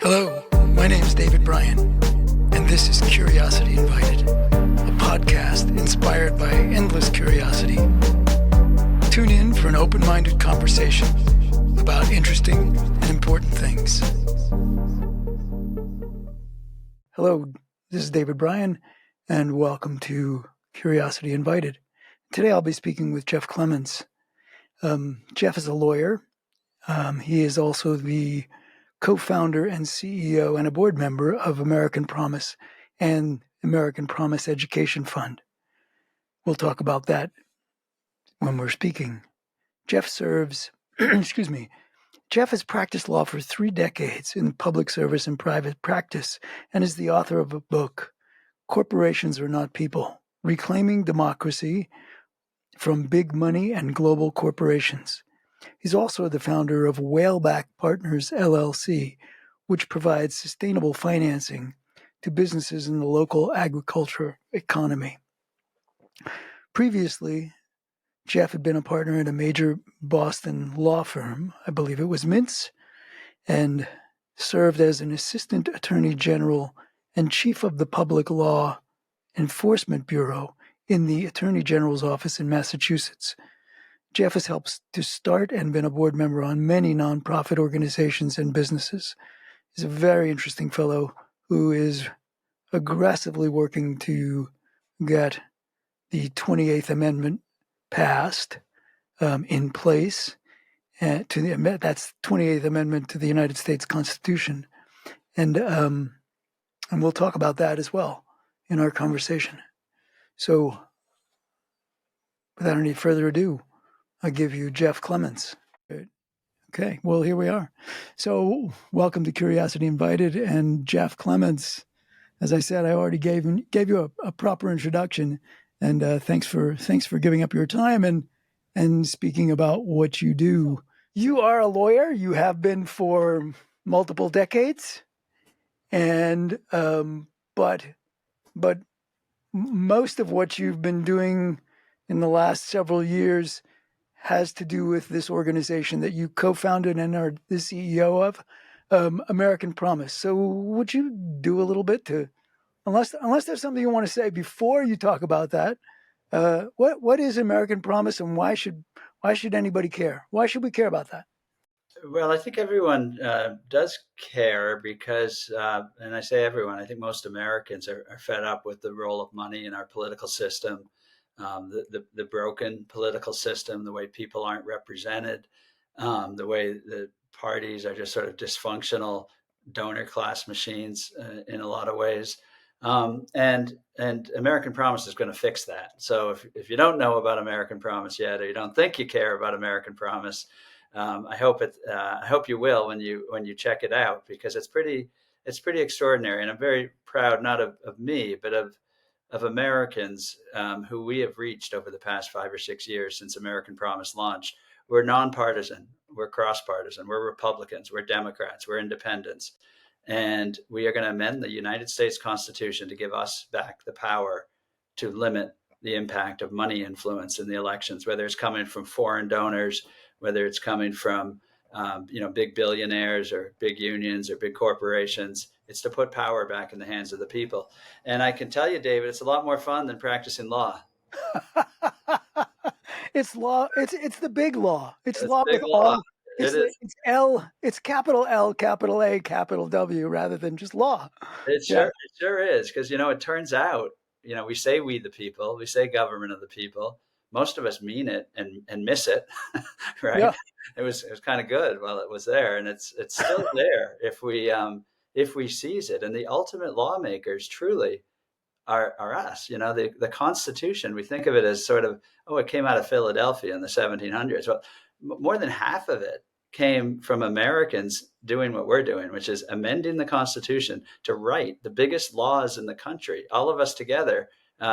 Hello, my name is David Bryan, and this is Curiosity Invited, a podcast inspired by endless curiosity. Tune in for an open-minded conversation about interesting and important things. Hello, this is David Bryan, and welcome to Curiosity Invited. Today I'll be speaking with Jeff Clements. Jeff is a lawyer. He is also the co-founder and CEO and a board member of American Promise and American Promise Education Fund. We'll talk about that when we're speaking. Jeff serves, Jeff has practiced law for 3 decades in public service and private practice and is the author of a book, Corporations Are Not People, Reclaiming Democracy from Big Money and Global Corporations. He's also the founder of Whaleback Partners, LLC, which provides sustainable financing to businesses in the local agriculture economy. Previously, Jeff had been a partner in a major Boston law firm, I believe it was Mintz, and served as an assistant attorney general and chief of the Public Law Enforcement Bureau in the Attorney General's office in Massachusetts. Jeff has helped to start and been a board member on many nonprofit organizations and businesses. He's a very interesting fellow who is aggressively working to get the 28th Amendment passed in place. That's 28th Amendment to the United States Constitution. And we'll talk about that as well in our conversation. So without any further ado, I give you Jeff Clements. Okay, well, here we are. So welcome to Curiosity Invited, and Jeff Clements. As I said, I already gave you a proper introduction, and thanks for giving up your time and speaking about what you do. You are a lawyer. You have been for multiple decades, and but most of what you've been doing in the last several years has to do with this organization that you co-founded and are the CEO of, American Promise. So would you do a little bit to, unless there's something you want to say before you talk about that, what is American Promise and why should anybody care? Why should we care about that? Well, I think everyone does care because, and I say everyone, I think most Americans are fed up with the role of money in our political system. The broken political system, the way people aren't represented, the way the parties are just sort of dysfunctional donor class machines in a lot of ways. And American Promise is going to fix that. So if you don't know about American Promise yet, or you don't think you care about American Promise, I hope you will when you check it out, because it's pretty extraordinary. And I'm very proud, not of me, but of Americans who we have reached over the past 5 or 6 years since American Promise launched. We're nonpartisan, we're cross-partisan, we're Republicans, we're Democrats, we're independents. And we are going to amend the United States Constitution to give us back the power to limit the impact of money influence in the elections, whether it's coming from foreign donors, whether it's coming from big billionaires or big unions or big corporations. It's to put power back in the hands of the people. And I can tell you, David, it's a lot more fun than practicing law. It's law. It's the big law. It's law big with law. all. It's L. It's capital L, capital A, capital W, rather than just law. It sure is, because it turns out we say we the people, we say government of the people. Most of us mean it and miss it, right? Yeah. It was kind of good while it was there, and it's still there if we seize it. And the ultimate lawmakers truly are us. The Constitution, we think of it as sort of, it came out of Philadelphia in the 1700s. Well, more than half of it came from Americans doing what we're doing, which is amending the Constitution to write the biggest laws in the country, all of us together,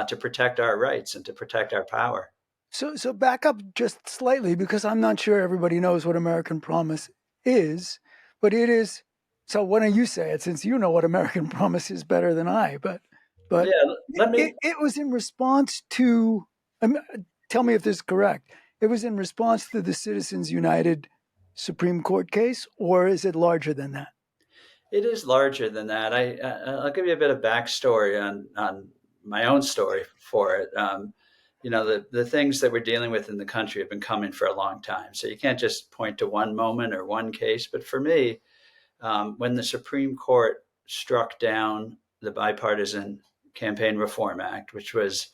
to protect our rights and to protect our power. So back up just slightly, because I'm not sure everybody knows what American Promise is, but it is. So why don't you say it, since you know what American Promise is better than I? But yeah, it was in response to. Tell me if this is correct. It was in response to the Citizens United Supreme Court case, or is it larger than that? It is larger than that. I'll give you a bit of backstory on my own story for it. The things that we're dealing with in the country have been coming for a long time. So you can't just point to one moment or one case. But for me, when the Supreme Court struck down the Bipartisan Campaign Reform Act, which was,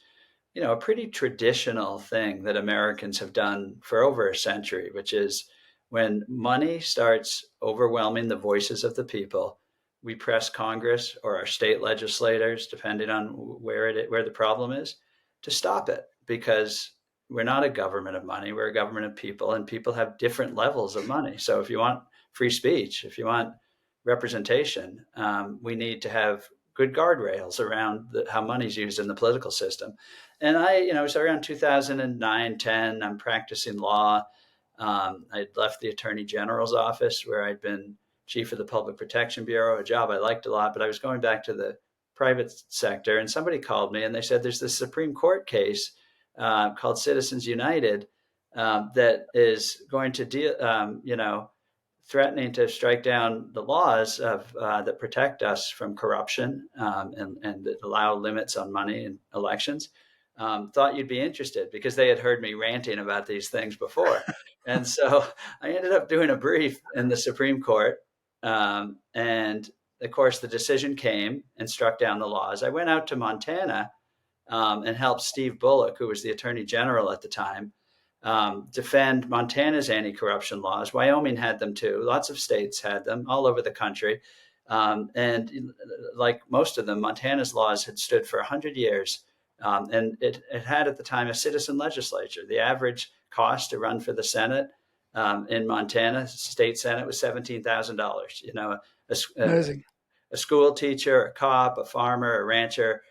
a pretty traditional thing that Americans have done for over a century, which is when money starts overwhelming the voices of the people, we press Congress or our state legislators, depending on where the problem is, to stop it, because we're not a government of money, we're a government of people, and people have different levels of money. So if you want free speech, if you want representation, we need to have good guardrails around how money's used in the political system. And it was around 2009, 10, I'm practicing law. I'd left the Attorney General's office where I'd been chief of the Public Protection Bureau, a job I liked a lot, but I was going back to the private sector. And somebody called me and they said, there's this Supreme Court case called Citizens United that is going to deal, threatening to strike down the laws that protect us from corruption and that allow limits on money in elections. Thought you'd be interested because they had heard me ranting about these things before. And so I ended up doing a brief in the Supreme Court. And of course, the decision came and struck down the laws. I went out to Montana and helped Steve Bullock, who was the Attorney General at the time, defend Montana's anti-corruption laws. Wyoming had them too. Lots of states had them all over the country. And like most of them, Montana's laws had stood for 100 years. And it had at the time a citizen legislature. The average cost to run for the Senate in Montana, state Senate, was $17,000. Amazing. A school teacher, a cop, a farmer, a rancher,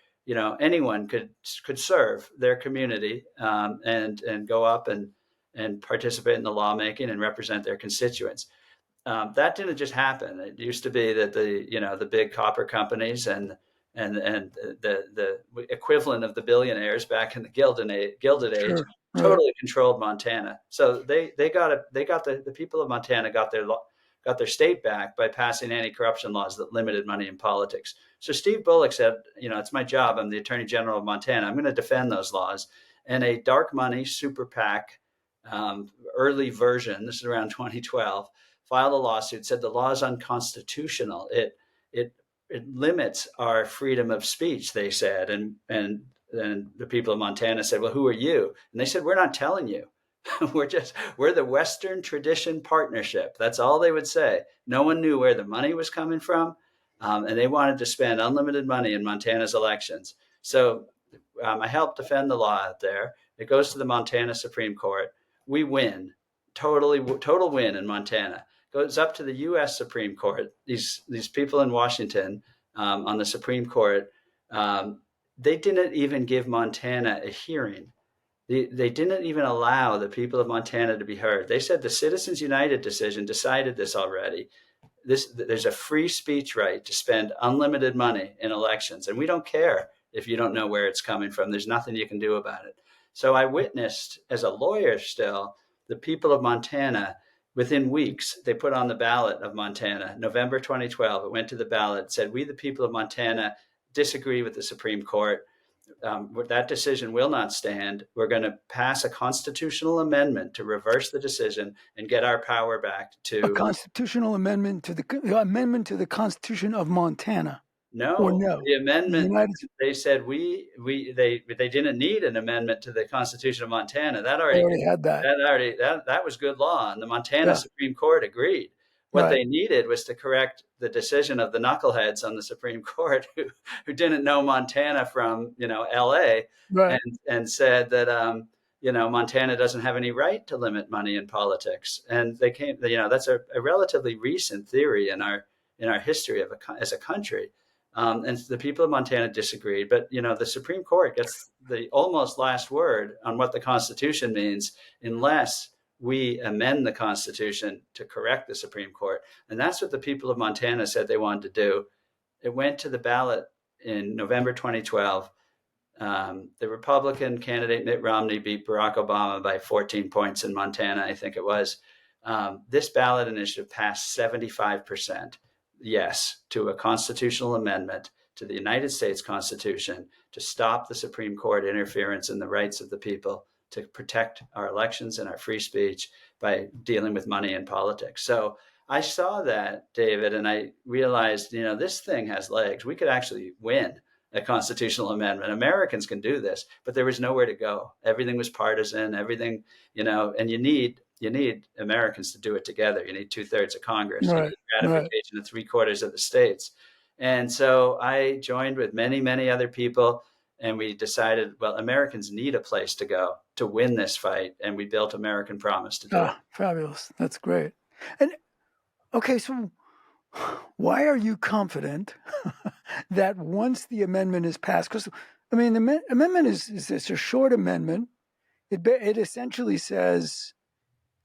anyone could serve their community and go up and participate in the lawmaking and represent their constituents. That didn't just happen. It used to be that the big copper companies and the equivalent of the billionaires back in the Gilded Age totally controlled Montana. So the people of Montana got their state back by passing anti-corruption laws that limited money in politics. So Steve Bullock said, it's my job. I'm the Attorney General of Montana. I'm going to defend those laws. And a dark money super PAC early version, this is around 2012, filed a lawsuit, said the law is unconstitutional. It limits our freedom of speech, they said. And the people of Montana said, well, who are you? And they said, we're not telling you. we're the Western Tradition Partnership. That's all they would say. No one knew where the money was coming from. And they wanted to spend unlimited money in Montana's elections. So I helped defend the law out there. It goes to the Montana Supreme Court. We win, total win in Montana. Goes up to the U.S. Supreme Court. These people in Washington on the Supreme Court, they didn't even give Montana a hearing. They didn't even allow the people of Montana to be heard. They said the Citizens United decision decided this already. There's a free speech right to spend unlimited money in elections, and we don't care if you don't know where it's coming from. There's nothing you can do about it. So I witnessed, as a lawyer still, the people of Montana, within weeks, they put on the ballot of Montana, November 2012, it went to the ballot, said, we the people of Montana disagree with the Supreme Court. That decision will not stand. We're going to pass a constitutional amendment to reverse the decision and get our power back to a constitutional amendment to the Constitution of Montana. No, or no. The amendment. They said they didn't need an amendment to the Constitution of Montana. That already had that. That was good law, and the Montana Supreme Court agreed. What they needed was to correct the decision of the knuckleheads on the Supreme Court who didn't know Montana from L.A. And said that Montana doesn't have any right to limit money in politics. And they came. That's a relatively recent theory in our history as a country. And the people of Montana disagreed. But the Supreme Court gets the almost last word on what the Constitution means, unless we amend the Constitution to correct the Supreme Court. And that's what the people of Montana said they wanted to do. It went to the ballot in November 2012. The Republican candidate Mitt Romney beat Barack Obama by 14 points in Montana, I think it was. This ballot initiative passed 75%. yes to a constitutional amendment to the United States Constitution to stop the Supreme Court interference in the rights of the people, to protect our elections and our free speech by dealing with money in politics. So I saw that, David, and I realized, this thing has legs. We could actually win a constitutional amendment. Americans can do this, but there was nowhere to go. Everything was partisan, everything, and you need Americans to do it together. You need 2/3 of Congress. You Right, need right. ratification of 3/4 of the states. And so I joined with many, many other people, and we decided, well, Americans need a place to go to win this fight. And we built American Promise to do it. Fabulous. That's great. And okay, so why are you confident that once the amendment is passed, because I mean, the amendment is it's a short amendment. It essentially says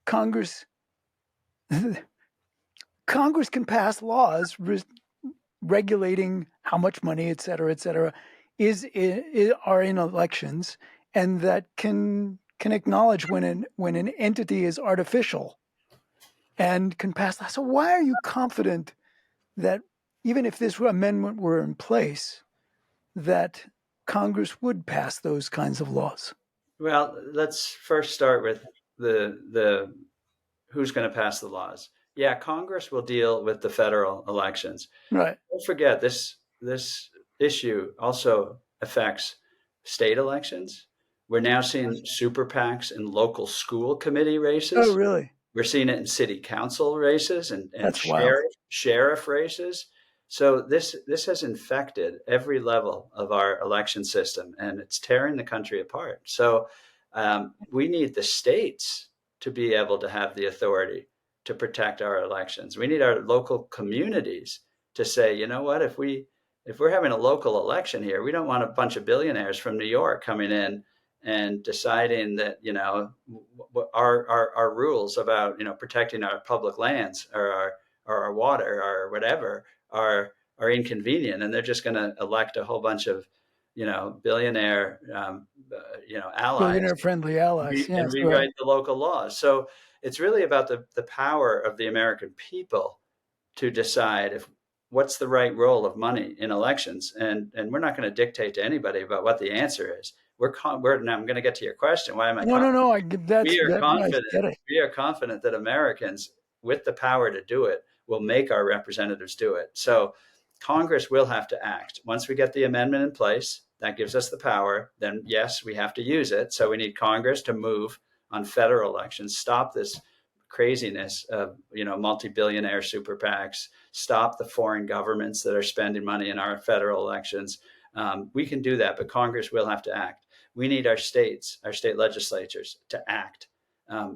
Congress can pass laws regulating how much money, et cetera, are in elections, and that can acknowledge when an entity is artificial and can pass that. So why are you confident that even if this amendment were in place, that Congress would pass those kinds of laws? Well, let's first start with the who's going to pass the laws. Yeah, Congress will deal with the federal elections. Right. Don't forget this issue also affects state elections. We're now seeing super PACs in local school committee Oh, races. really? We're seeing it in city council races and That's wild. sheriff races. So this has infected every level of our election system, and it's tearing the country apart. So we need the states to be able to have the authority to protect our elections. We need our local communities to say, you know what, if we're having a local election here, we don't want a bunch of billionaires from New York coming in and deciding that our rules about protecting our public lands or our water or whatever are inconvenient, and they're just going to elect a whole bunch of billionaire allies Billionaire-friendly allies. and Yes, right. rewrite the local laws. So it's really about the power of the American people to decide what's the right role of money in elections, and we're not going to dictate to anybody about what the answer is. Now I'm going to get to your question. Why am I confident? No. I get it. We are confident that Americans, with the power to do it, will make our representatives do it. So Congress will have to act. Once we get the amendment in place, that gives us the power. Then yes, we have to use it. So we need Congress to move on federal elections, stop this craziness of multi-billionaire super PACs, stop the foreign governments that are spending money in our federal elections. We can do that, but Congress will have to act. We need our state legislatures to act.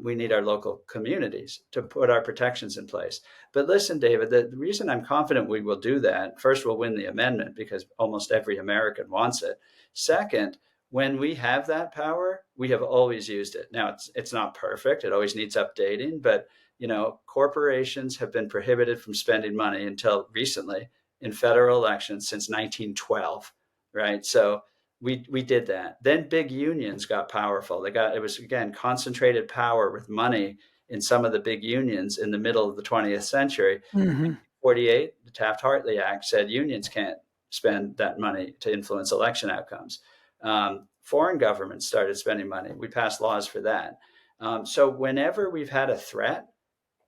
We need our local communities to put our protections in place. But listen, David, the reason I'm confident we will do that, first, we'll win the amendment because almost every American wants it. Second, when we have that power, we have always used it. Now, it's not perfect. It always needs updating, but corporations have been prohibited from spending money until recently in federal elections since 1912, right? So we did that. Then big unions got powerful. It was, again, concentrated power with money in some of the big unions in the middle of the 20th century. Mm-hmm. 48, the Taft-Hartley Act said unions can't spend that money to influence election outcomes. Foreign governments started spending money. We passed laws for that. So whenever we've had a threat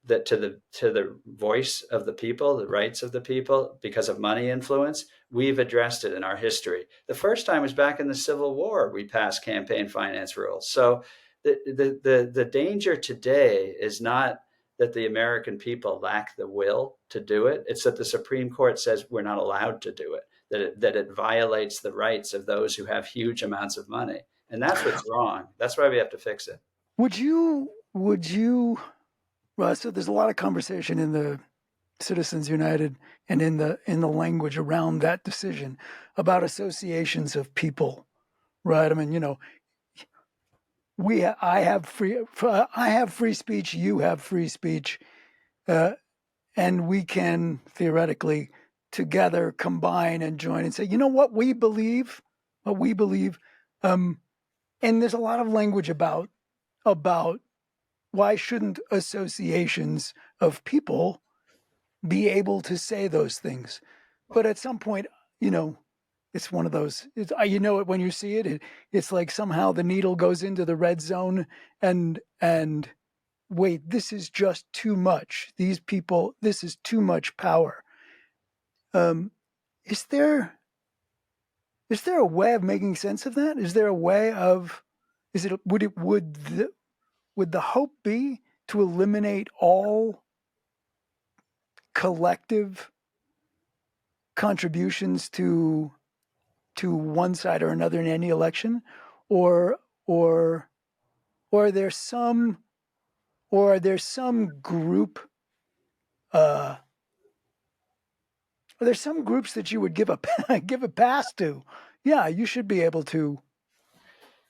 that to the voice of the people, the rights of the people, because of money influence, we've addressed it in our history. The first time was back in the Civil War. We passed campaign finance rules. So the danger today is not that the American people lack the will to do it. It's that the Supreme Court says we're not allowed to do it, that it violates the rights of those who have huge amounts of money. And that's what's wrong. That's why we have to fix it. Would you, so there's a lot of conversation in the Citizens United and in the language around that decision about associations of people, right? I mean, I have free speech, you have free speech, and we can theoretically together combine and join and say, what we believe, and there's a lot of language about why shouldn't associations of people be able to say those things. But at some point, you know, it's one of those, you know it when you see it. It's like somehow the needle goes into the red zone, and wait, this is just too much. These people, this is too much power. Um, is there a way of making sense of that? Is there a way of, is it would the hope be to eliminate all collective contributions to one side or another in any election, or or or are there some group uh are there some groups that you would give a give a pass to? Yeah, you should be able to.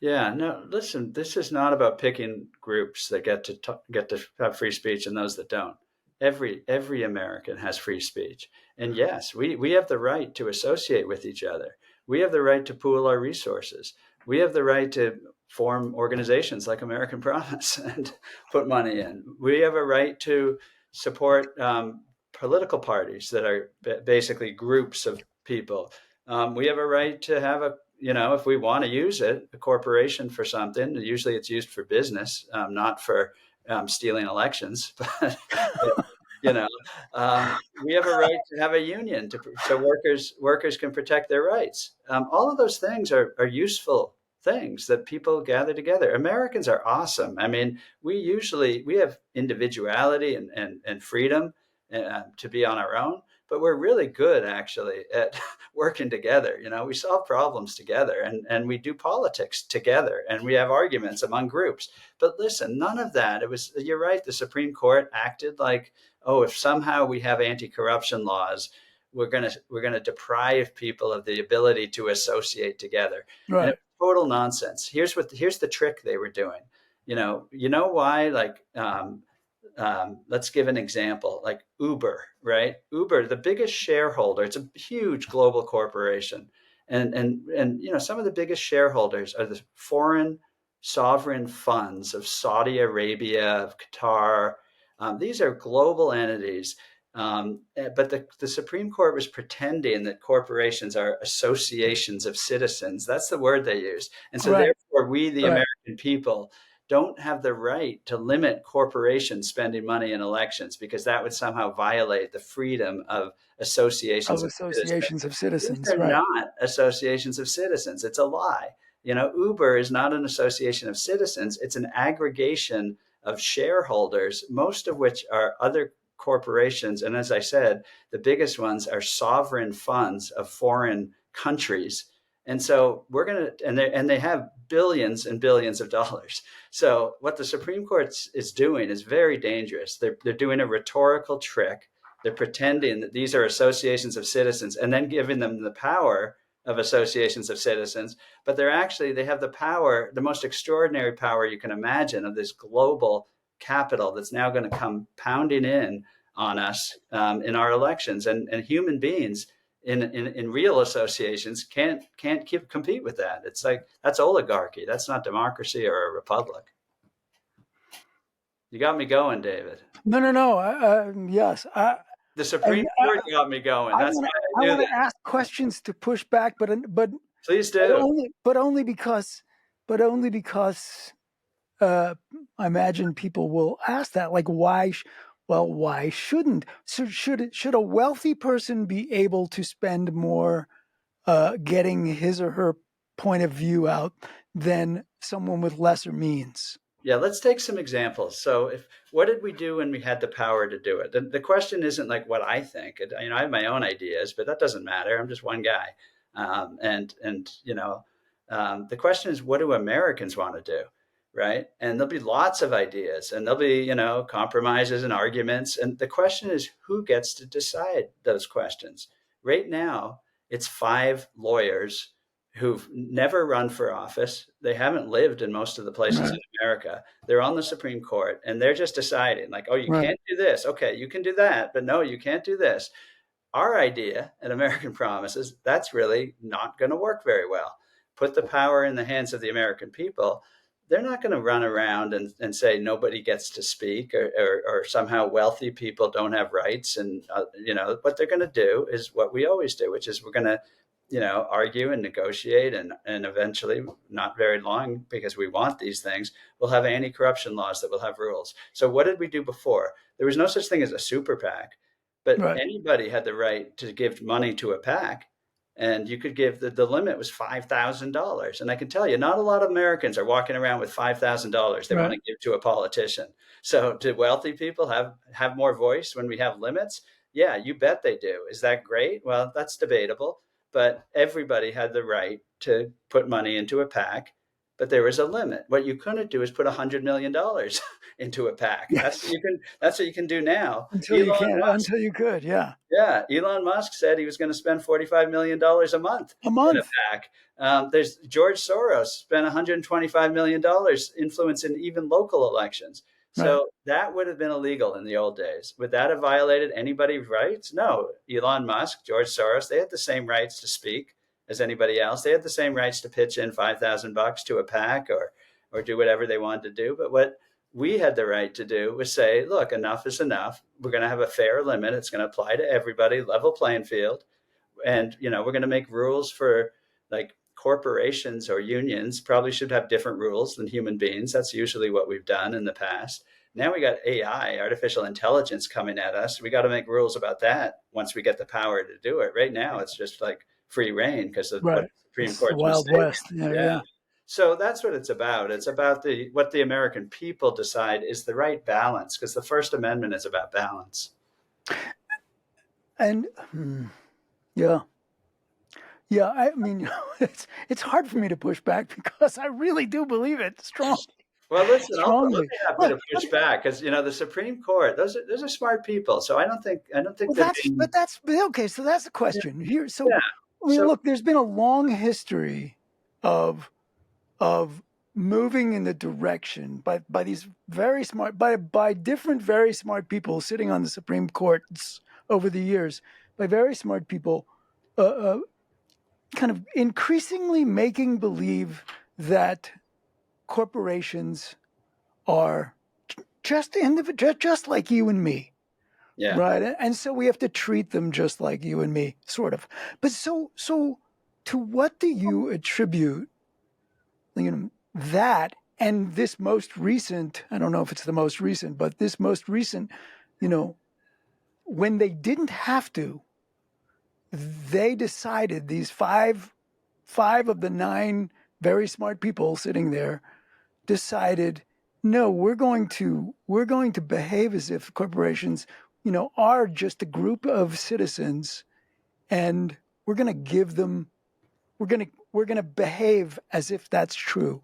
Yeah, no, listen, this is not about picking groups that get to have free speech and those that don't. Every American has free speech. And yes, we have the right to associate with each other. We have the right to pool our resources. We have the right to form organizations like American Promise and put money in. We have a right to support political parties that are basically groups of people. We have a right to have if we want to use it, a corporation for something, usually it's used for business, not for stealing elections. But you know, we have a right to have a union so workers can protect their rights. All of those things are useful things that people gather together. Americans are awesome. I mean, we have individuality and freedom to be on our own, but we're really good actually at working together. We solve problems together, and we do politics together, and we have arguments among groups. But listen, none of that. You're right. The Supreme Court acted like, oh, if somehow we have anti-corruption laws, we're gonna deprive people of the ability to associate together. And Right. it's total nonsense. Here's the trick they were doing. You know why? Like, let's give an example, like Uber, right? Uber, the biggest shareholder, it's a huge global corporation. And some of the biggest shareholders are the foreign sovereign funds of Saudi Arabia, of Qatar. These are global entities. But the Supreme Court was pretending that corporations are associations of citizens. That's the word they use. And so Right. therefore, we, the Right. American people, don't have the right to limit corporations spending money in elections, because that would somehow violate the freedom of associations Of of citizens. associations of These citizens. are Right. not associations of citizens. It's a lie. Uber is not an association of citizens. It's an aggregation of shareholders, most of which are other corporations. And as I said, the biggest ones are sovereign funds of foreign countries. And so they have billions and billions of dollars. So what the Supreme Court is doing is very dangerous. They're doing a rhetorical trick. They're pretending that these are associations of citizens and then giving them the power of associations of citizens. But they have the power, the most extraordinary power you can imagine, of this global capital that's now going to come pounding in on us in our elections. And human beings in real associations can't compete with that. It's like, that's oligarchy. That's not democracy or a republic. You got me going, David. No, no, no. Yes. The And Supreme Court got me going. That's why I I do want that. to ask questions to push back, Please do. only because uh, I imagine people will ask that, like, why? Well, why shouldn't? So should a wealthy person be able to spend more getting his or her point of view out than someone with lesser means? Yeah, let's take some examples. So, what did we do when we had the power to do it? The question isn't like what I think. I have my own ideas, but that doesn't matter. I'm just one guy. The question is, what do Americans want to do, right? And there'll be lots of ideas, and there'll be compromises and arguments. And the question is, who gets to decide those questions? Right now, it's five lawyers who've never run for office. They haven't lived in most of the places in Right. America. They're on the Supreme Court, and they're just deciding, like, oh, you Right. can't do this. Okay, you can do that, but no, you can't do this. Our idea at American Promises, that's really not going to work very well. Put the power in the hands of the American people. they're not going to run around and say nobody gets to speak, or somehow wealthy people don't have rights. And, what they're going to do is what we always do, which is we're going to, argue and negotiate, and eventually, not very long, because we want these things, we'll have anti-corruption laws that will have rules. So what did we do before? There was no such thing as a super PAC, but Right. anybody had the right to give money to a PAC. And you could give the limit was $5,000. And I can tell you, not a lot of Americans are walking around with $5,000 they want Right. to give to a politician. So do wealthy people have more voice when we have limits? Yeah, you bet they do. Is that great? Well, that's debatable. But everybody had the right to put money into a PAC, but there was a limit. What you couldn't do is put $100 million into a PAC. That's what Yes. you can. That's what you can do now. Until you Elon can, Musk until you could. Yeah. yeah, Elon Musk said he was going to spend $45 million a month A in a month. PAC. There's George Soros spent $125 million influencing even local elections. Right. So that would have been illegal in the old days. Would that have violated anybody's rights? No. Elon Musk, George Soros, they had the same rights to speak as anybody else. They had the same rights to pitch in $5,000 to a PAC, or do whatever they wanted to do. But what we had the right to do was say, look, enough is enough. We're going to have a fair limit. It's going to apply to everybody, level playing field. And, we're going to make rules for, like, corporations or unions probably should have different rules than human beings. That's usually what we've done in the past. Now we got AI, artificial intelligence, coming at us. We got to make rules about that once we get the power to do it. Right now, it's just like free reign because of what Right. the Supreme It's the Court's Wild mistake. West. Yeah. Yeah. Yeah. So that's what it's about. It's about what the American people decide is the right balance, because the First Amendment is about balance. And yeah. Yeah. I mean, it's hard for me to push back because I really do believe it Well, listen, I'll be strongly. happy to push back, because the Supreme Court, those are smart people. So I don't think Well, they're being. that's okay. So that's the question here. So, Yeah. I mean, So look, there's been a long history of of moving in the direction by these very smart by different very smart people sitting on the Supreme Courts over the years, by very smart people, uh, uh, kind of increasingly making believe that corporations are just like you and me. yeah. Right. And so we have to treat them just like you and me, sort of. But so to what do you attribute, that and this most recent, I don't know if it's the most recent, but this most recent, you know, when they didn't have to, they decided, these five of the nine very smart people sitting there decided, no, we're going to behave as if corporations, are just a group of citizens, and we're going to give them, we're going to behave as if that's true.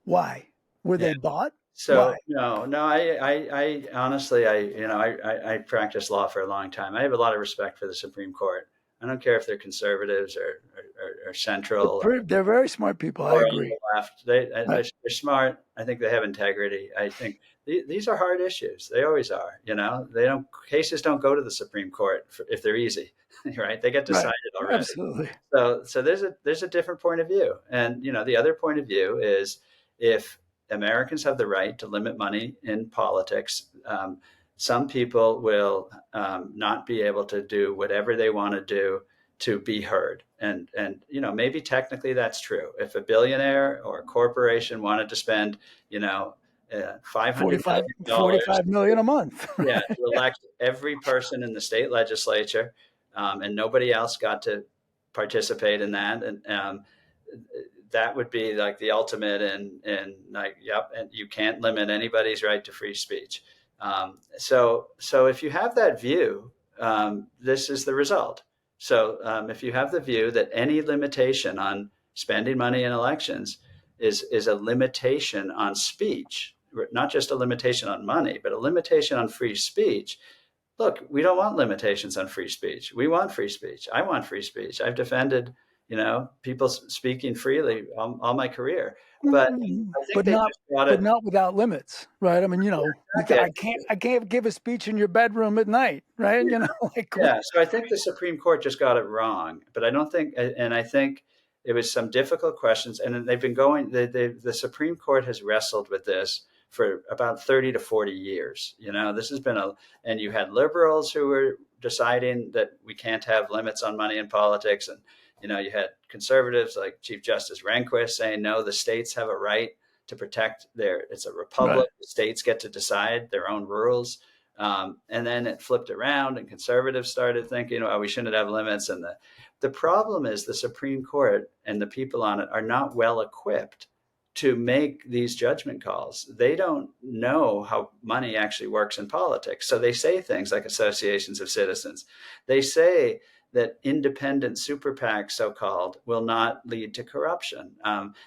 Why? Were Yeah. they bought? So Why? no, I honestly, I practiced law for a long time. I have a lot of respect for the Supreme Court. I don't care if they're conservatives or central They're very smart people. I or on agree. the left. They're, Right. they're smart. I think they have integrity. I think these are hard issues. They always are. They don't cases don't go to the Supreme Court if they're easy, right? They get Right. decided already. Absolutely. So there's a different point of view, and the other point of view is, if Americans have the right to limit money in politics, some people will not be able to do whatever they want to do to be heard. And maybe technically that's true. If a billionaire or a corporation wanted to spend $500 45, million dollars, 45 million a month. yeah, to elect every person in the state legislature, and nobody else got to participate in that, and that would be like the ultimate in like, yep, and you can't limit anybody's right to free speech. So if you have that view, this is the result. So if you have the view that any limitation on spending money in elections is a limitation on speech, not just a limitation on money, but a limitation on free speech. Look, we don't want limitations on free speech. We want free speech. I want free speech. I've defended, people speaking freely all my career. But I think but they not just got but it. not without limits, right? I mean, Exactly. I can't give a speech in your bedroom at night, right? Like, Yeah. So I think the Supreme Court just got it wrong. But I don't think, and I think It was some difficult questions, and they've been going. The Supreme Court has wrestled with this for about 30 to 40 years. This has been and you had liberals who were deciding that we can't have limits on money in politics, and you had conservatives like Chief Justice Rehnquist saying no, the states have a right to protect it's a republic. Right. The states get to decide their own rules. And then it flipped around, and conservatives started thinking, we shouldn't have limits. And the problem is the Supreme Court and the people on it are not well equipped to make these judgment calls. They don't know how money actually works in politics. So they say things like associations of citizens. They say that independent super PACs, so-called, will not lead to corruption.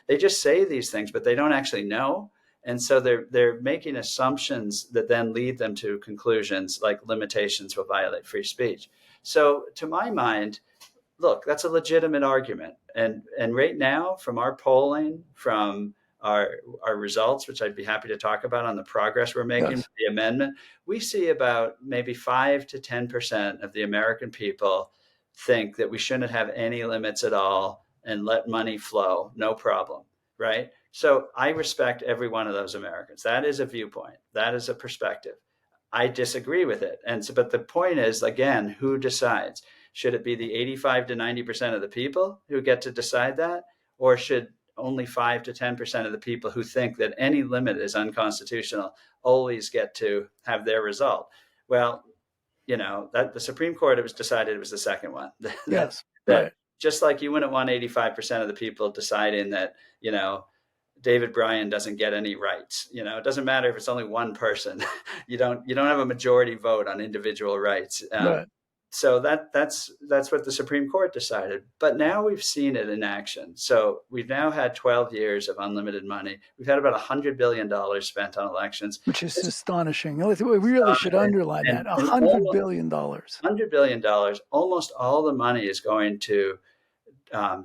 They just say these things, but they don't actually know. And so they're making assumptions that then lead them to conclusions like limitations will violate free speech. So to my mind, look, that's a legitimate argument. And right now, from our polling, from our results, which I'd be happy to talk about on the progress we're making with the amendment, we see about maybe 5 to 10% of the American people think that we shouldn't have any limits at all and let money flow, no problem, right? So I respect every one of those Americans. That is a viewpoint. That is a perspective. I disagree with it. But the point is, again, who decides? Should it be the 85 to 90% of the people who get to decide that? Or should only 5 to 10% of the people who think that any limit is unconstitutional always get to have their result? Well, that the Supreme Court, it was decided it was the second one. Yes. That Right. just like you wouldn't want 85% of the people deciding that, David Bryan doesn't get any rights. It doesn't matter if it's only one person. You don't have a majority vote on individual rights. Right. So that's what the Supreme Court decided. But now we've seen it in action. So we've now had 12 years of unlimited money. We've had about $100 billion spent on elections. Which is astonishing. We really should underline that. And $100 billion. $100 billion, almost all the money is going to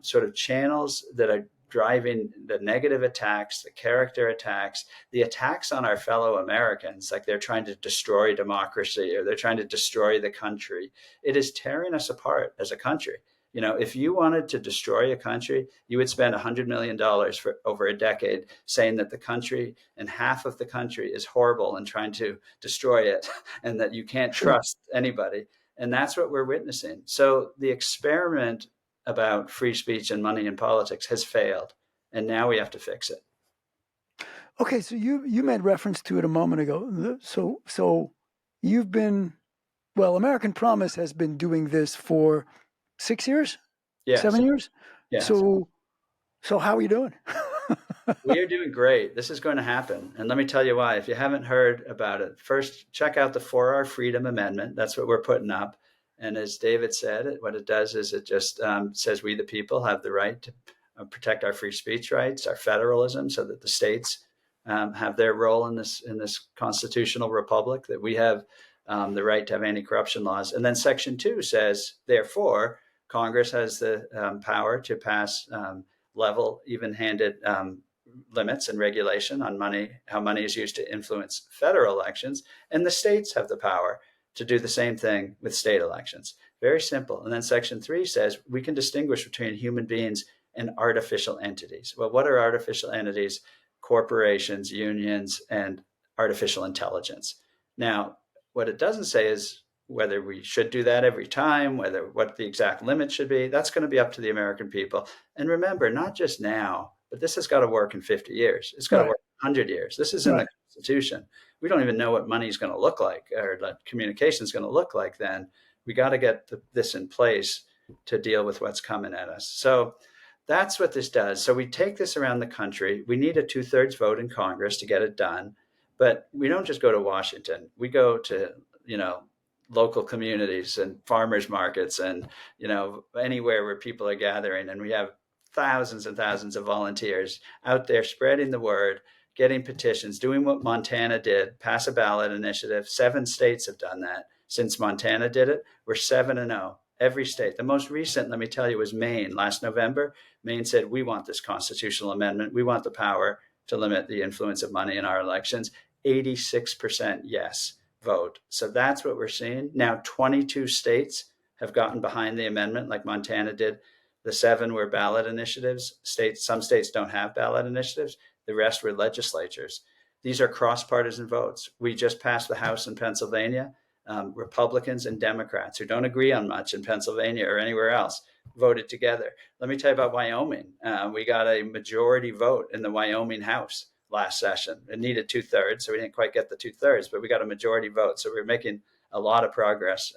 sort of channels that are driving the negative attacks, the character attacks, the attacks on our fellow Americans, like they're trying to destroy democracy or they're trying to destroy the country. It is tearing us apart as a country. If you wanted to destroy a country, you would spend $100 million for over a decade saying that the country and half of the country is horrible and trying to destroy it and that you can't trust anybody. And that's what we're witnessing. So the experiment about free speech and money in politics has failed, and now we have to fix it. Okay, so you made reference to it a moment ago. So you've been, American Promise has been doing this for 6 years, Yes. 7 years. Yes. So how are you doing? We are doing great. This is going to happen, and let me tell you why. If you haven't heard about it, first check out the 4 Our Freedom Amendment. That's what we're putting up. And as David said, what it does is it just says we the people have the right to protect our free speech rights, our federalism, so that the states have their role in this constitutional republic, that we have the right to have anti-corruption laws. And then Section 2 says, therefore, Congress has the power to pass level, even-handed limits and regulation on money, how money is used to influence federal elections, and the states have the power to do the same thing with state elections. Very simple. And then Section 3 says we can distinguish between human beings and artificial entities. Well, what are artificial entities? Corporations, unions, and artificial intelligence. Now, what it doesn't say is whether we should do that every time, what the exact limit should be. That's going to be up to the American people. And remember, not just now, but this has got to work in 50 years. It's got to work in 100 years. This is in the Constitution. We don't even know what money is going to look like or what communication is going to look like then. We got to get this in place to deal with what's coming at us. So that's what this does. So we take this around the country. We need a 2/3 vote in Congress to get it done. But we don't just go to Washington. We go to, local communities and farmers markets and, anywhere where people are gathering. And we have thousands and thousands of volunteers out there spreading the word, getting petitions, doing what Montana did, pass a ballot initiative. 7 states have done that. Since Montana did it, we're 7-0. Every state. The most recent, let me tell you, was Maine. Last November, Maine said, we want this constitutional amendment. We want the power to limit the influence of money in our elections. 86% yes vote. So that's what we're seeing. Now, 22 states have gotten behind the amendment like Montana did. The 7 were ballot initiatives. Some states don't have ballot initiatives. The rest were legislatures. These are cross-partisan votes. We just passed the House in Pennsylvania. Republicans and Democrats who don't agree on much in Pennsylvania or anywhere else voted together. Let me tell you about Wyoming. We got a majority vote in the Wyoming House last session. It needed 2/3, so we didn't quite get the 2/3, but we got a majority vote. So we're making a lot of progress.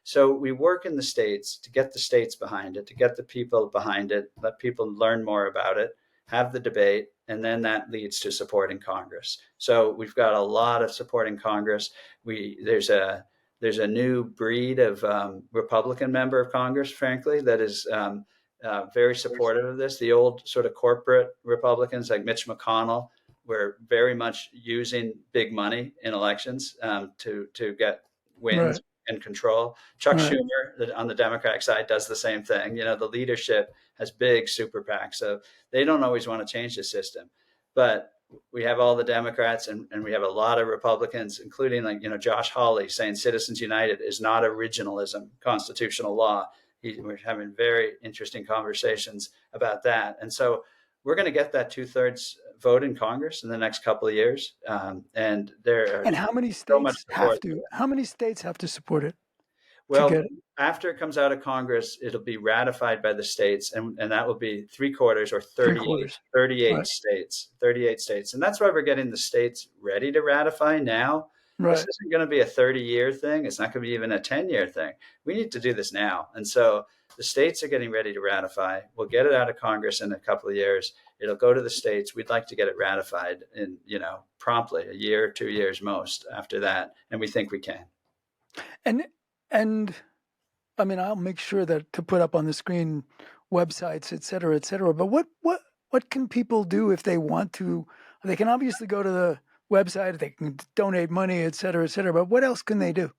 So we work in the states to get the states behind it, to get the people behind it, let people learn more about it, have the debate, and then that leads to support in Congress. So we've got a lot of support in Congress. There's a new breed of Republican member of Congress, frankly, that is very supportive of this. The old sort of corporate Republicans like Mitch McConnell were very much using big money in elections to get wins Right. and control. Chuck Right. Schumer on the Democratic side does the same thing. The leadership has big super PACs, so they don't always want to change the system. But we have all the Democrats and we have a lot of Republicans, including Josh Hawley saying Citizens United is not originalism, constitutional law. We're having very interesting conversations about that. And so we're going to get that 2/3 vote in Congress in the next couple of years. And there are And how many so much states support. have to support it to Well, get it? after it comes out of Congress, it'll be ratified by the states, and that will be 3/4 or Three 38, quarters. 38 Right. states, 38 states. And that's why we're getting the states ready to ratify now. This Right. isn't going to be a 30-year thing. It's not going to be even a 10-year thing. We need to do this now. And so the states are getting ready to ratify. We'll get it out of Congress in a couple of years. It'll go to the states. We'd like to get it ratified in, promptly, a year, 2 years most after that. And we think we can. And and I mean, I'll make sure that to put up on the screen websites, et cetera, et cetera. But what can people do if they want to? They can obviously go to the website, they can donate money, et cetera, et cetera. But what else can they do?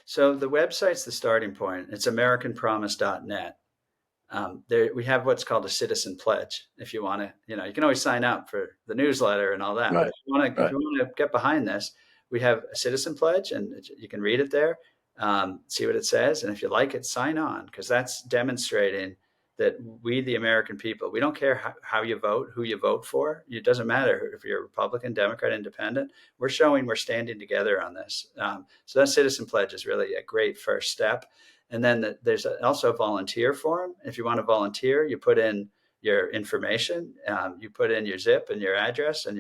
So the website's the starting point. It's americanpromise.net. There we have what's called a citizen pledge. If you want to, you can always sign up for the newsletter and all that. But Right. if you want to get behind this, we have a citizen pledge, and you can read it there, see what it says, and if you like it, sign on, because that's demonstrating that we, the American people, we don't care how you vote, who you vote for. It doesn't matter if you're a Republican, Democrat, Independent. We're showing we're standing together on this. So that citizen pledge is really a great first step. And then there's also a volunteer form. If you want to volunteer, you put in your information, you put in your zip and your address, and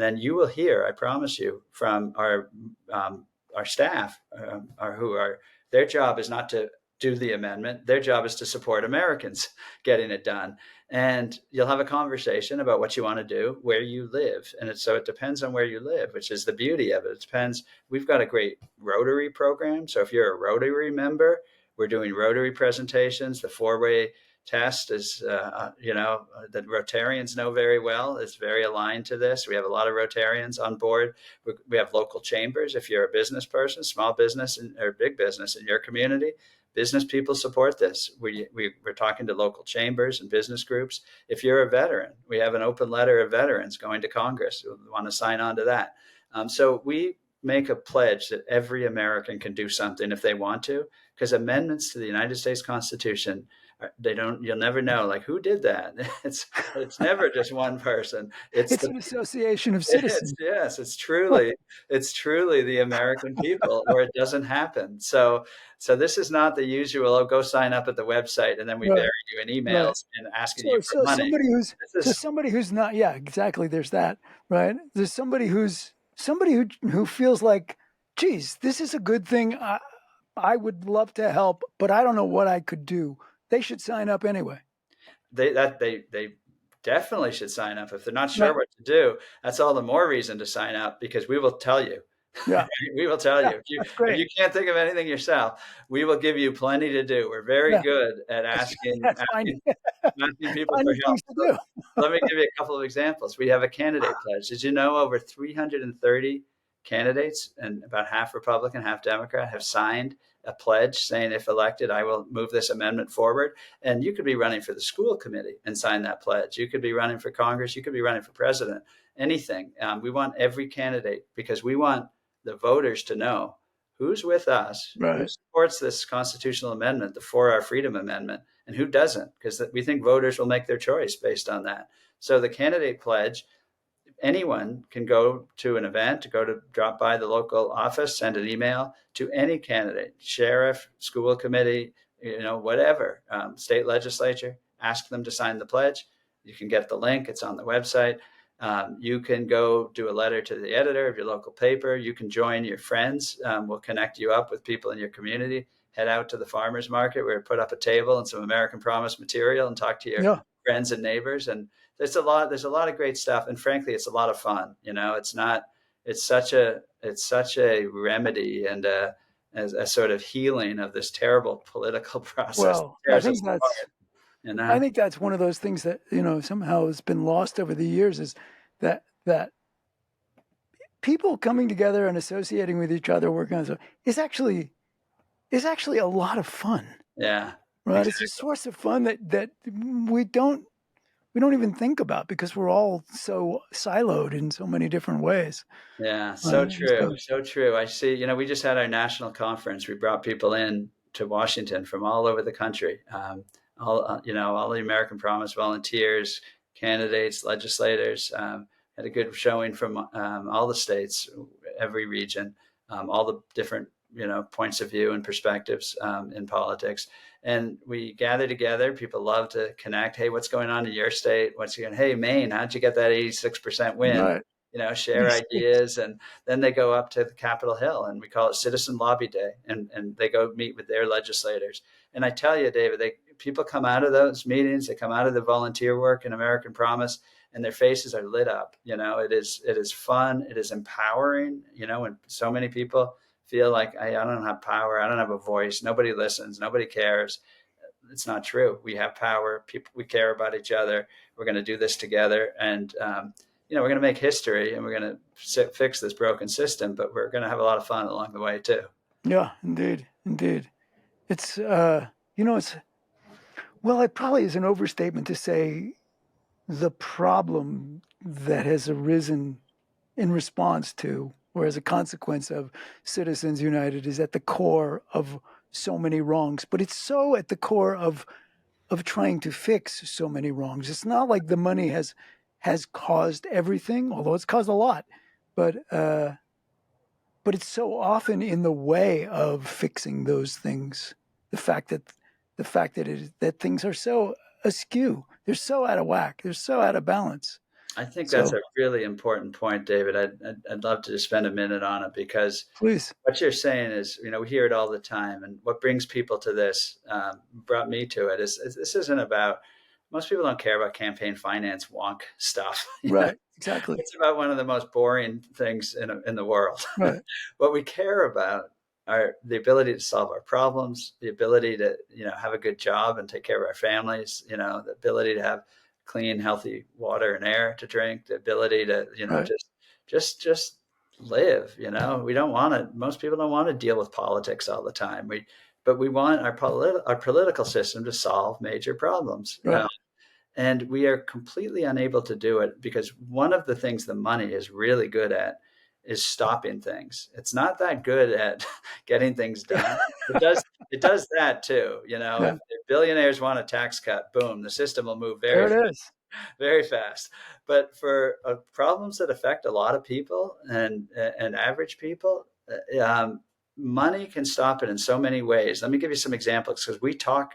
then you will hear, I promise you, from our staff, their job is not to do the amendment. Their job is to support Americans getting it done. And you'll have a conversation about what you want to do, where you live. And so it depends on where you live, which is the beauty of it. It depends. We've got a great Rotary program. So if you're a Rotary member, we're doing Rotary presentations. The 4-way test is, that Rotarians know very well. It's very aligned to this. We have a lot of Rotarians on board. We have local chambers. If you're a business person, small business or big business in your community, business people support this. We're talking to local chambers and business groups. If you're a veteran, we have an open letter of veterans going to Congress who want to sign on to that. So we make a pledge that every American can do something if they want to, because amendments to the United States Constitution, you'll never know, like, who did that. It's never just one person. It's an association of citizens. It's truly the American people, or it doesn't happen. So this is not the usual, go sign up at the website and then we bury Right. you in Right. emails and asking you for So money. somebody who's not, yeah, exactly. There's that, right? There's somebody who feels like, geez, this is a good thing. I would love to help, but I don't know what I could do. They should sign up anyway. They definitely should sign up. If they're not sure Right. what to do, that's all the more reason to sign up, because we will tell you. Yeah. We will tell Yeah. you. That's If great. you can't think of anything yourself, we will give you plenty to do. We're very Yeah. good at asking That's fine. people for Finding help. things to do. Let me give you a couple of examples. We have a candidate pledge. Did you know over 330 candidates, and about half Republican, half Democrat, have signed a pledge saying, if elected, I will move this amendment forward? And you could be running for the school committee and sign that pledge. You could be running for Congress. You could be running for president, anything. We want every candidate, because we want the voters to know who's with us, who Right. supports this constitutional amendment, the 4 Hour Freedom Amendment, and who doesn't, because we think voters will make their choice based on that. So the candidate pledge, anyone can go to an event, drop by the local office, send an email to any candidate, sheriff, school committee, whatever, state legislature, ask them to sign the pledge. You can get the link. It's on the website. You can go do a letter to the editor of your local paper. You can join your friends. We'll connect you up with people in your community. Head out to the farmers market where we put up a table and some American Promise material and talk to your Yeah. friends and neighbors. And there's a lot of great stuff. And frankly, it's a lot of fun. It's such a remedy and a sort of healing of this terrible political process that Well, tears us apart, I think that's one of those things that, somehow has been lost over the years, is that people coming together and associating with each other, working on something, is actually a lot of fun. Yeah. Right. Exactly. It's a source of fun that we don't even think about, because we're all so siloed in so many different ways. Yeah, so true. So, So true. I see, we just had our national conference. We brought people in to Washington from all over the country. All the American Promise volunteers, candidates, legislators, had a good showing from all the states, every region, all the different, points of view and perspectives in politics. And we gather together. People love to connect. Hey, what's going on in your state? Hey, Maine, how'd you get that 86% win? right. Share ideas, and then they go up to the Capitol Hill, and we call it Citizen Lobby Day, and they go meet with their legislators. And I tell you, David, people come out of those meetings, they come out of the volunteer work in American Promise, and their faces are lit up. It is fun, it is empowering. When so many people feel like I don't have power, I don't have a voice, nobody listens, nobody cares. It's not true. We have power. We care about each other. We're going to do this together, and we're going to make history, and we're going to fix this broken system. But we're going to have a lot of fun along the way too. Yeah, indeed. It's it probably is an overstatement to say the problem that has arisen in response to, or as a consequence of, Citizens United is at the core of so many wrongs. But it's so at the core of trying to fix so many wrongs. It's not like the money has caused everything, although it's caused a lot. But it's so often in the way of fixing those things. The fact that things are so askew, they're so out of whack, they're so out of balance. I think that's So a really important point, David. I'd love to just spend a minute on it, because please, what you're saying is, we hear it all the time. And what brings people to this, brought me to it, is this isn't about, most people don't care about campaign finance wonk stuff. right? Exactly. It's about one of the most boring things in the world. Right. What we care about are the ability to solve our problems, the ability to, have a good job and take care of our families, the ability to have clean, healthy water and air to drink, the ability to, Right. just live. We don't want to. Most people don't want to deal with politics all the time. But we want our political system to solve major problems. Right. And we are completely unable to do it, because one of the things the money is really good at is stopping things. It's not that good at getting things done. It does that too. Yeah. If billionaires want a tax cut, boom, the system will move There very, it is. very fast. But for problems that affect a lot of people and average people, money can stop it in so many ways. Let me give you some examples, because we talk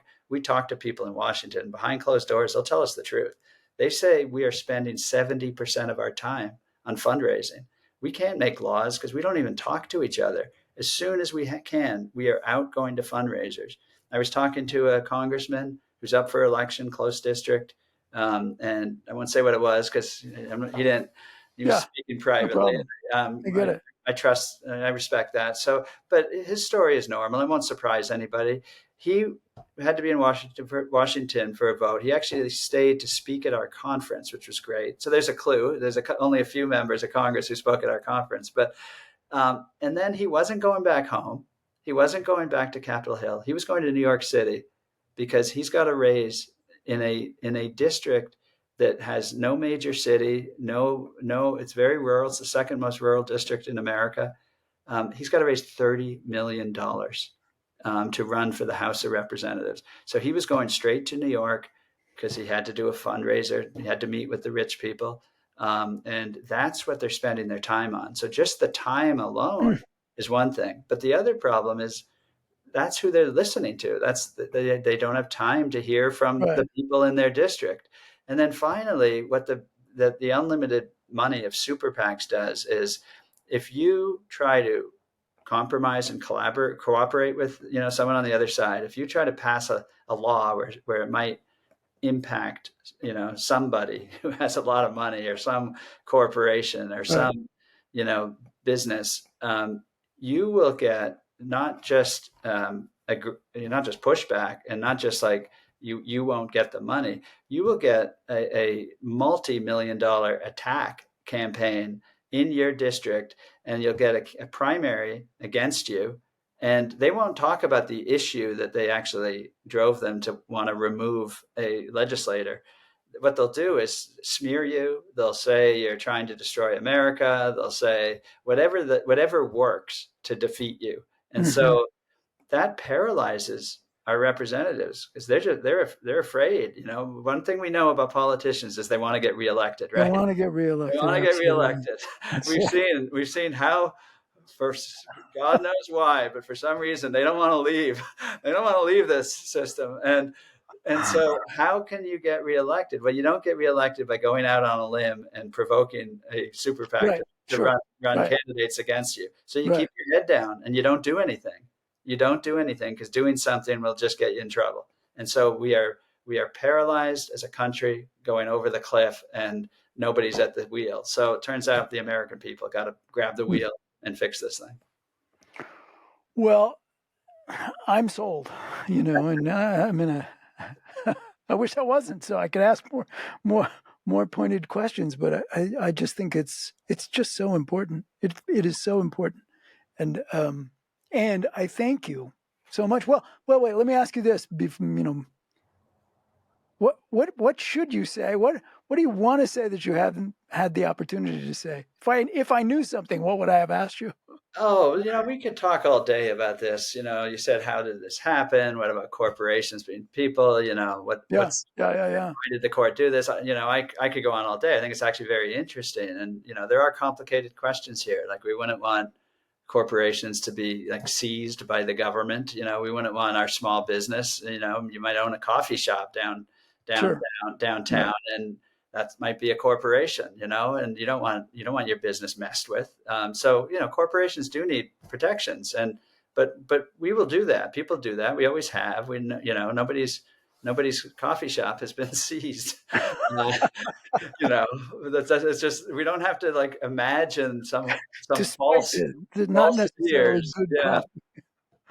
to people in Washington behind closed doors. They'll tell us the truth. They say we are spending 70% of our time on fundraising. We can't make laws because we don't even talk to each other. As soon as we can, we are out going to fundraisers. I was talking to a congressman who's up for election, close district, and I won't say what it was, because he was speaking privately. No, I get it. I trust and I respect that. So, but his story is normal. It won't surprise anybody. He had to be in Washington for a vote. He actually stayed to speak at our conference, which was great. So there's a clue. There's only a few members of Congress who spoke at our conference. But and then he wasn't going back home. He wasn't going back to Capitol Hill. He was going to New York City, because he's got a raise in a district that has no major city, no, it's very rural. It's the second most rural district in America. He's got to raise $30 million to run for the House of Representatives. So he was going straight to New York because he had to do a fundraiser. He had to meet with the rich people. And that's what they're spending their time on. So just the time alone is one thing. But the other problem is that's who they're listening to. They don't have time to hear from Right. the people in their district. And then finally, what the unlimited money of super PACs does is if you try to compromise and cooperate with someone on the other side, if you try to pass a law where it might impact somebody who has a lot of money or some corporation or Right. some business, you will get not just not just pushback and not just like you won't get the money. You will get a multi-million-dollar attack campaign in your district, and you'll get a primary against you, and they won't talk about the issue that they actually drove them to want to remove a legislator. What they'll do is smear you. They'll say you're trying to destroy America. They'll say whatever works to defeat you. And Mm-hmm. so that paralyzes our representatives because they're afraid. One thing we know about politicians is they want to get reelected, They right? want to get They reelected. want to get Absolutely. reelected. That's We've seen how, for God knows why, but for some reason they don't want to leave. They don't want to leave this system. And so how can you get reelected? Well, you don't get reelected by going out on a limb and provoking a super PAC right. to Sure. run Right. candidates against you. So you Right. keep your head down and you don't do anything. You don't do anything because doing something will just get you in trouble. And so we are paralyzed as a country going over the cliff, and nobody's at the wheel. So it turns out the American people got to grab the wheel and fix this thing. Well, I'm sold, and I'm in a. I wish I wasn't, so I could ask more, more pointed questions. But I just think it's just so important. It is so important, and I thank you so much. Well, wait. Let me ask you this. What should you say? What do you want to say that you haven't had the opportunity to say? If I knew something, what would I have asked you? Oh, we could talk all day about this. You said, how did this happen? What about corporations being people? Yeah, What's yeah. why did the court do this? I could go on all day. I think it's actually very interesting. And, there are complicated questions here. Like we wouldn't want corporations to be like seized by the government. We wouldn't want our small business, you might own a coffee shop Sure. downtown, Right. and that might be a corporation, and you don't want your business messed with. So, corporations do need protections, but we will do that. People do that. We always have. Nobody's coffee shop has been seized. Uh, you know, it's just we don't have to like imagine some Despite false the not false necessarily fears. good Yeah, coffee.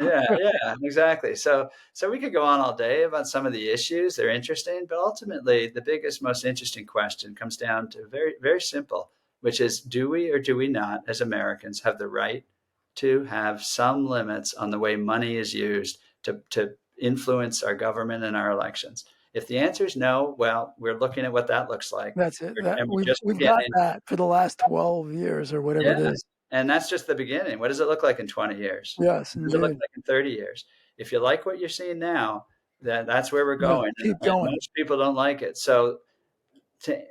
yeah, yeah, exactly. So we could go on all day about some of the issues. They're interesting, but ultimately, the biggest, most interesting question comes down to very, very simple, which is: do we or do we not, as Americans, have the right to have some limits on the way money is used to influence our government and our elections? If the answer is no, well, we're looking at what that looks like, That's it. That and we're we've just we've got beginning. that for the last 12 years or whatever Yeah. it is. And that's just the beginning. What does it look like in 20 years? Yes, What does it look indeed. like in 30 years? If you like what you're seeing now, that's where we're Yeah, going. keep And going. most people don't like it. So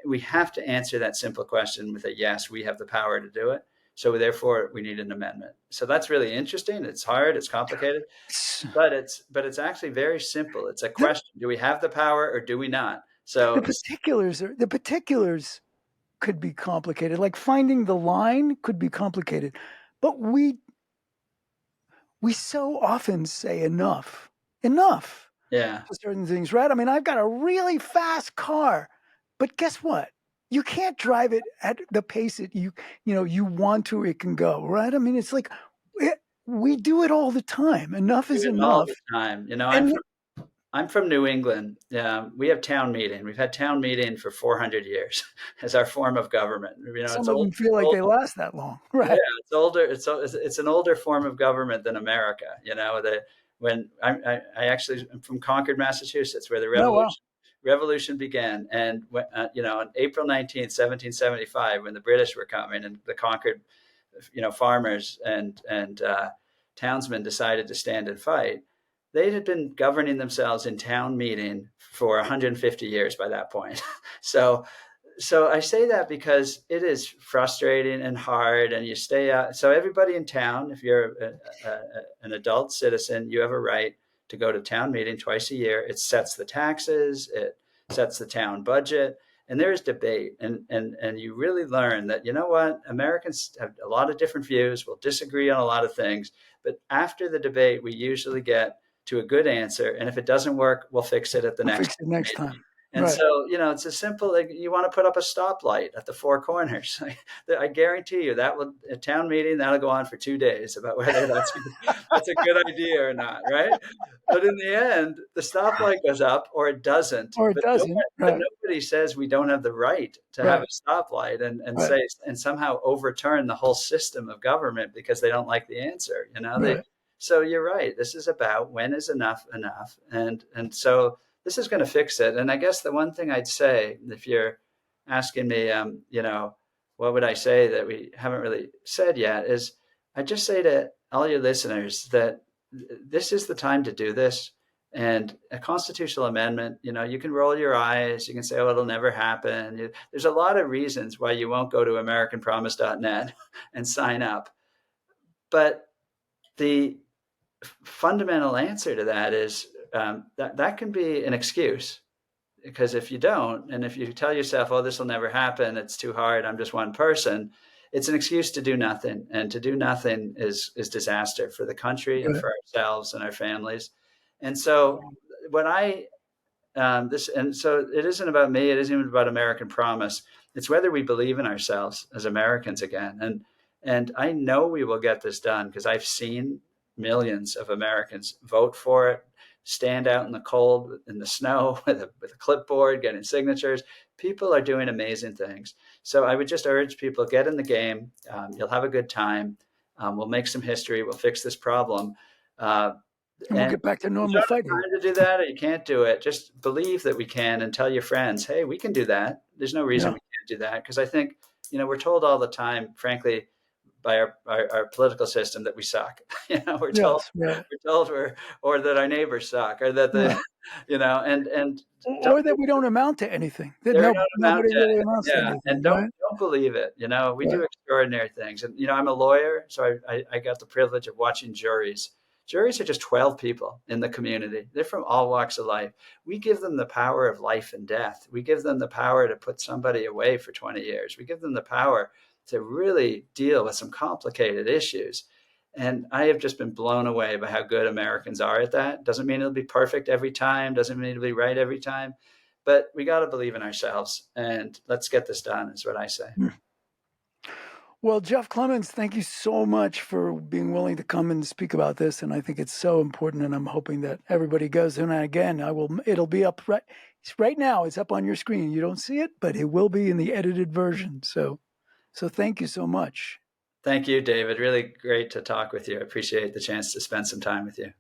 we have to answer that simple question with a yes, we have the power to do it. So therefore, we need an amendment. So that's really interesting. It's hard. It's complicated, but it's actually very simple. It's a The, question: do we have the power or do we not? the So particulars could be complicated. Like finding the line could be complicated, but we so often say enough yeah, to certain things, right? I mean, I've got a really fast car, but guess what? You can't drive it at the pace that you want to. It can go, right? I mean, it's like we do it all the time. Enough do is it all enough, the time. and I'm from New England. We have town meeting. We've had town meeting for 400 years as our form of government. It's some of them feel like old. they last that long, Yeah, right? it's older. It's an older form of government than America. When I actually am from Concord, Massachusetts, where the No, well, revolution began, and on April 19th, 1775, when the British were coming and the Concord farmers and townsmen decided to stand and fight, they had been governing themselves in town meeting for 150 years by that point. so so I say that because it is frustrating and hard, and you stay out. So everybody in town, if you're an adult citizen, you have a right to go to town meeting twice a year. It sets the taxes, it sets the town budget, and there is debate. And you really learn that, you know what, Americans have a lot of different views. We'll disagree on a lot of things, but after the debate, we usually get to a good answer. And if it doesn't work, we'll fix it at the We'll next fix it next meeting. time. And Right. so, it's as simple like you want to put up a stoplight at the four corners. I guarantee you that will a town meeting that'll go on for 2 days about whether that's a good idea or not, right? But in the end, the stoplight goes up or it doesn't. Or it But doesn't. Right. nobody says we don't have the right to have Right. a stoplight and Right. say and somehow overturn the whole system of government because they don't like the answer. They. Right. So you're right. This is about when is enough enough, and so this is going to fix it. And I guess the one thing I'd say, if you're asking me, what would I say that we haven't really said yet, is I just say to all your listeners that this is the time to do this. And a constitutional amendment, you can roll your eyes, you can say, oh, it'll never happen. There's a lot of reasons why you won't go to americanpromise.net and sign up. But the fundamental answer to that is that can be an excuse, because if you don't, and if you tell yourself, oh, this will never happen, it's too hard, I'm just one person, it's an excuse to do nothing. And to do nothing is disaster for the country and Right. for ourselves and our families. And so what I and so it isn't about me, it isn't even about American Promise. It's whether we believe in ourselves as Americans again. And I know we will get this done because I've seen millions of Americans vote for it, stand out in the cold, in the snow with a clipboard, getting signatures. People are doing amazing things. So I would just urge people, get in the game. You'll have a good time. We'll make some history. We'll fix this problem. And we'll And get back to you normal don't have fighting. time to do that, or you can't do it. Just believe that we can, and tell your friends, hey, we can do that. There's no reason Yeah. we can't do that. Because I think, we're told all the time, frankly, by our political system that we suck. We're told Yes. Right. or that our neighbors suck, or that Yeah. and don't Or that we don't amount to anything. That they're not amount nobody to really anything. amounts to Yeah, and anything. don't Right. believe it. We Right. do extraordinary things, and I'm a lawyer, so I got the privilege of watching juries. Juries are just 12 people in the community. They're from all walks of life. We give them the power of life and death. We give them the power to put somebody away for 20 years. We give them the power to really deal with some complicated issues. And I have just been blown away by how good Americans are at that. Doesn't mean it'll be perfect every time, doesn't mean it'll be right every time, but we got to believe in ourselves, and let's get this done, is what I say. Well, Jeff Clements, thank you so much for being willing to come and speak about this. And I think it's so important, and I'm hoping that everybody goes. And again, it'll be up right now. It's up on your screen. You don't see it, but it will be in the edited version. So thank you so much. Thank you, David. Really great to talk with you. I appreciate the chance to spend some time with you.